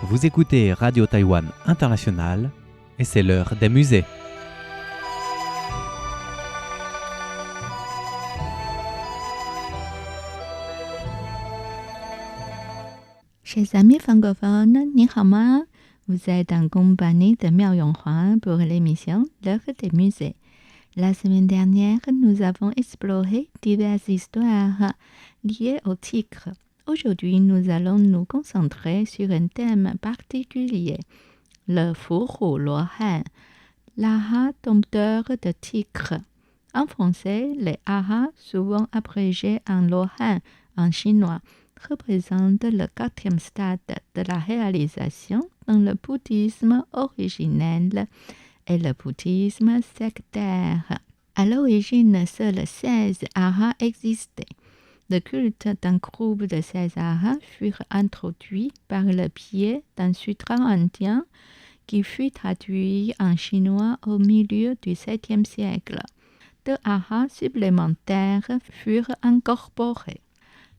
Vous écoutez Radio Taïwan International et c'est l'heure des musées. Chers amis francophones, ni hao ma. Vous êtes en compagnie de Miao Yonghua pour l'émission L'heure des musées. La semaine dernière, nous avons exploré diverses histoires liées au tigre. Aujourd'hui, nous allons nous concentrer sur un thème particulier, le Fuhu Luohan, l'ara dompteur de tigre. En français, les aras, souvent abrégés en Luohan en chinois, représente le quatrième stade de la réalisation dans le bouddhisme originel et le bouddhisme sectaire. À l'origine, seuls 16 aras existaient. Le culte d'un groupe de 16 aras fut introduit par le biais d'un sutra indien qui fut traduit en chinois au milieu du 7e siècle. 2 aras supplémentaires furent incorporés,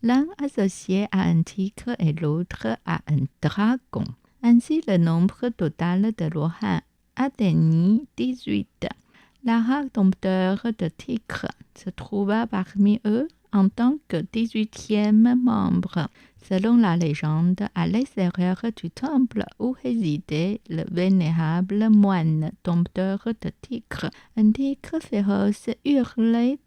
l'un associé à un tigre et l'autre à un dragon. Ainsi, le nombre total de Luohan atteignit 18. L'ara dompteur de tigre se trouva parmi eux en tant que 18e membre. Selon la légende, à l'extérieur du temple où résidait le vénérable moine dompteur de tigre, un tigre féroce hurlait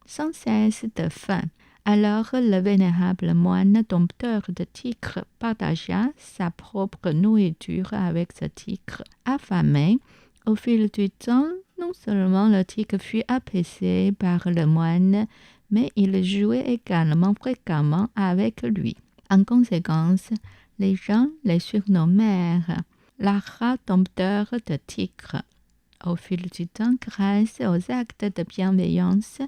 sans cesse de faim. Alors le vénérable moine dompteur de tigre partagea sa propre nourriture avec ce tigre affamé. Au fil du temps, non seulement le tigre fut apaisé par le moine, mais il jouait également fréquemment avec lui. En conséquence, les gens les surnommèrent l'ara dompteur de tigre. Au fil du temps, grâce aux actes de bienveillance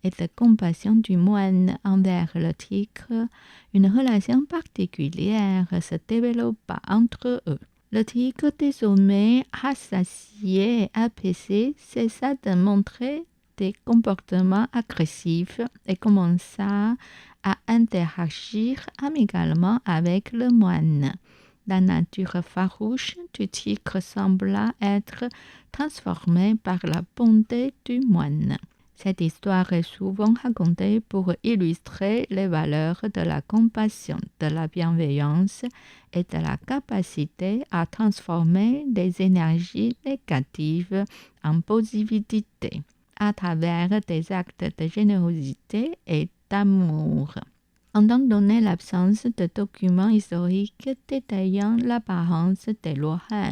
et de compassion du moine envers le tigre, une relation particulière se développa entre eux. Le tigre, désormais rassasié et apaisé, cessa de montrer des comportements agressifs et commença à interagir amicalement avec le moine. La nature farouche du tigre sembla être transformée par la bonté du moine. Cette histoire est souvent racontée pour illustrer les valeurs de la compassion, de la bienveillance et de la capacité à transformer les énergies négatives en positivité à travers des actes de générosité et d'amour. Étant donné l'absence de documents historiques détaillant l'apparence des Luohan,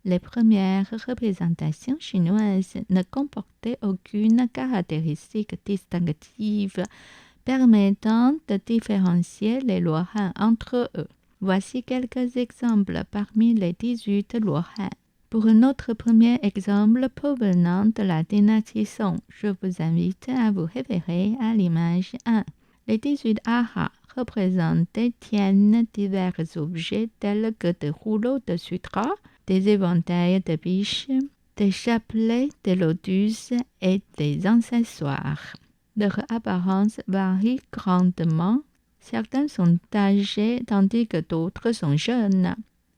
les premières représentations chinoises ne comportaient aucune caractéristique distinctive permettant de différencier les Luohan entre eux. Voici quelques exemples parmi les 18 Luohan. Pour notre premier exemple provenant de la dynastie Song, je vous invite à vous référer à l'image 1. Les 18 aras représentés tiennent divers objets tels que des rouleaux de sutra, des éventails de biches, des chapelets de lotus et des accessoires. Leur apparence varie grandement. Certains sont âgés tandis que d'autres sont jeunes.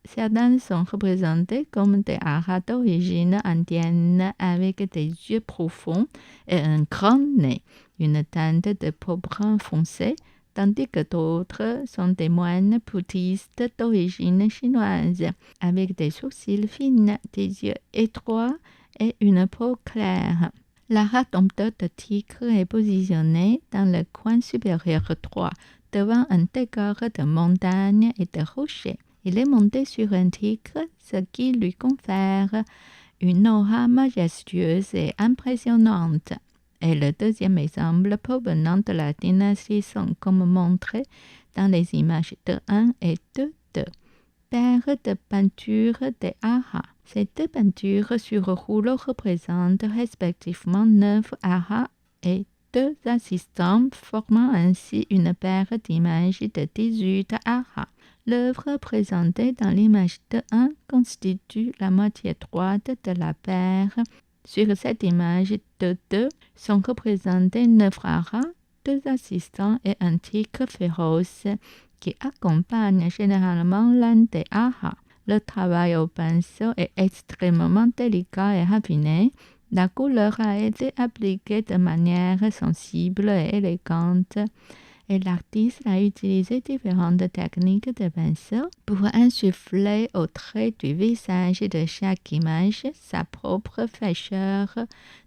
Certains sont représentés comme des aras d'origine indienne avec des yeux profonds et un grand nez, une teinte de peau brun foncé, tandis que d'autres sont des moines bouddhistes d'origine chinoise, avec des sourcils fins, des yeux étroits et une peau claire. L'ara dompteur de tigre est positionné dans le coin supérieur droit, devant un décor de montagnes et de rochers. Il est monté sur un tigre, ce qui lui confère une aura majestueuse et impressionnante. Et le deuxième exemple provenant de la dynastie Song comme montré dans les images 2.1 et 2.2. Paire de peintures des aras. Ces deux peintures sur rouleau représentent respectivement 9 aras et 2 assistants, formant ainsi une paire d'images de 18 aras. L'œuvre présentée dans l'image 2.1 constitue la moitié droite de la paire. Sur cette image 2.2 sont représentés 9 aras, 2 assistants et un tigre féroce qui accompagne généralement l'un des aras. Le travail au pinceau est extrêmement délicat et raffiné. La couleur a été appliquée de manière sensible et élégante et l'artiste a utilisé différentes techniques de pinceau pour insuffler aux traits du visage de chaque image sa propre fraîcheur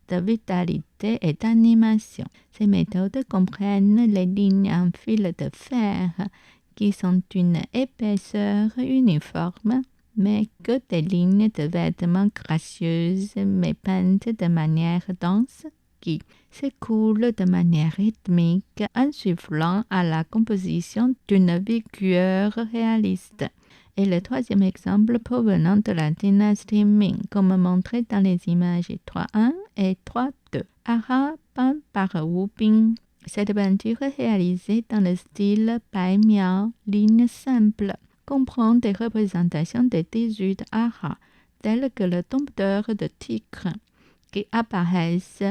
de vitalité et d'animation. Ces méthodes comprennent les lignes en fil de fer qui sont d'une épaisseur uniforme, mais que des lignes de vêtements gracieuses mais peintes de manière dense qui s'écoulent de manière rythmique, insufflant à la composition d'une vigueur réaliste. Et le troisième exemple provenant de la dynastie Ming, comme montré dans les images 3.1 et 3.2. Ara peint par Wu Bing. Cette peinture réalisée dans le style Bai Miao, ligne simple, comprend des représentations des 18 aras, telles que le dompteur de tigre, qui apparaissent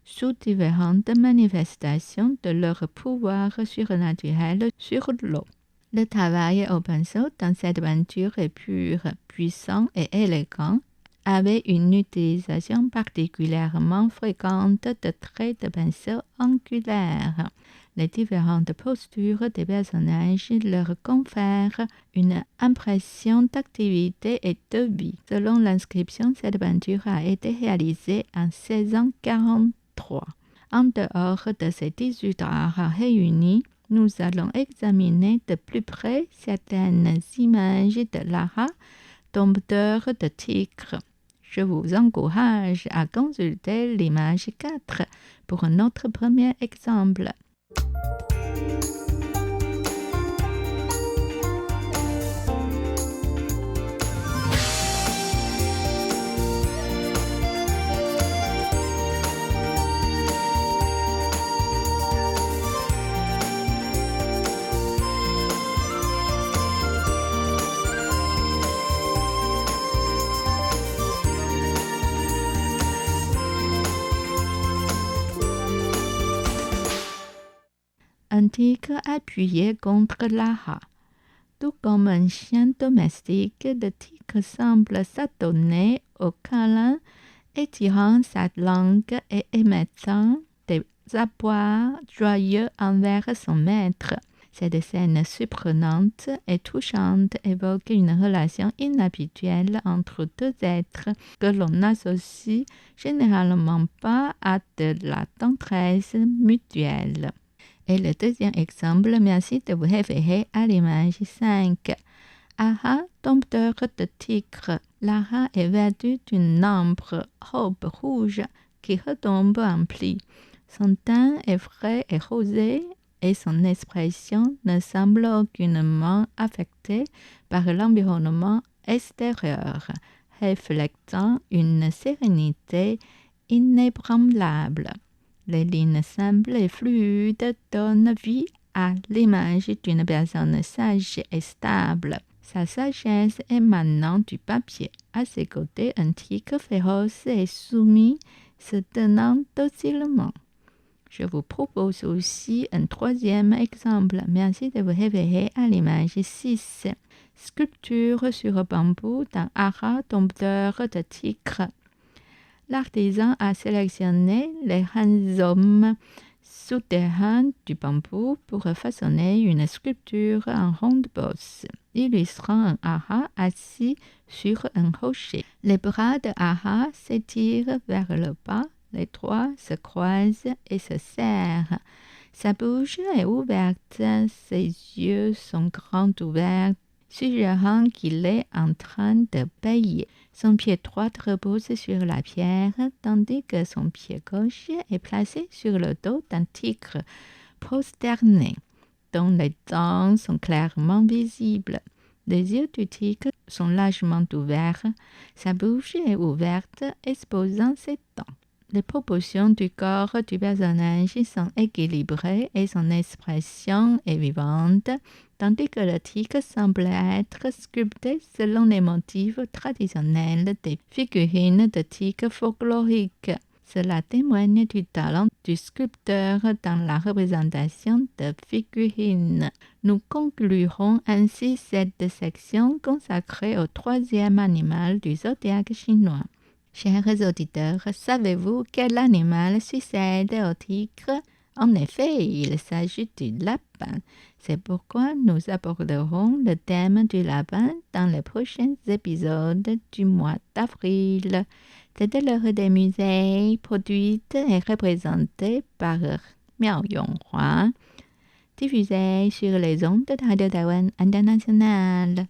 sous différentes manifestations de leur pouvoir surnaturel sur l'eau. Le travail au pinceau dans cette peinture est pur, puissant et élégant, avec une utilisation particulièrement fréquente de traits de pinceau angulaires. Les différentes postures des personnages leur confèrent une impression d'activité et de vie. Selon l'inscription, cette peinture a été réalisée en 1643. En dehors de ces 18 arts réunis, nous allons examiner de plus près certaines images de l'ara dompteur de tigre. Je vous encourage à consulter l'image 4 pour notre premier exemple. Un tigre appuyé contre l'ara. Tout comme un chien domestique, le tigre semble s'adonner au câlin, étirant sa langue et émettant des abois joyeux envers son maître. Cette scène surprenante et touchante évoque une relation inhabituelle entre deux êtres que l'on n'associe généralement pas à de la tendresse mutuelle. Et le deuxième exemple, merci de vous référer à l'image 5. Ara, dompteur de tigre. L'ara est vêtue d'une ambre robe rouge qui retombe en plis. Son teint est frais et rosé et son expression ne semble aucunement affectée par l'environnement extérieur, reflétant une sérénité inébranlable. Les lignes simples et fluides donnent vie à l'image d'une personne sage et stable. Sa sagesse émanant du papier. À ses côtés, un tigre féroce et soumis se tenant docilement. Je vous propose aussi un troisième exemple. Merci de vous référer à l'image 6. Sculpture sur bambou d'un ara dompteur de tigre. L'artisan a sélectionné les rhizomes souterrains du bambou pour façonner une sculpture en ronde bosse, illustrant un ara assis sur un rocher. Les bras de ara s'étirent vers le bas, les doigts se croisent et se serrent. Sa bouche est ouverte, ses yeux sont grands ouverts, suggérant qu'il est en train de bâiller. Son pied droit repose sur la pierre, tandis que son pied gauche est placé sur le dos d'un tigre prosterné, dont les dents sont clairement visibles. Les yeux du tigre sont largement ouverts, sa bouche est ouverte, exposant ses dents. Les proportions du corps du personnage sont équilibrées et son expression est vivante, tandis que le tigre semble être sculpté selon les motifs traditionnels des figurines de tigres folkloriques. Cela témoigne du talent du sculpteur dans la représentation de figurines. Nous conclurons ainsi cette section consacrée au troisième animal du zodiaque chinois. Chers auditeurs, savez-vous quel animal succède au tigre? En effet, il s'agit du lapin. C'est pourquoi nous aborderons le thème du lapin dans les prochains épisodes du mois d'avril. C'était l'heure des musées, produite et représentée par Miao Yonghua, diffusée sur les ondes de Radio Taïwan International.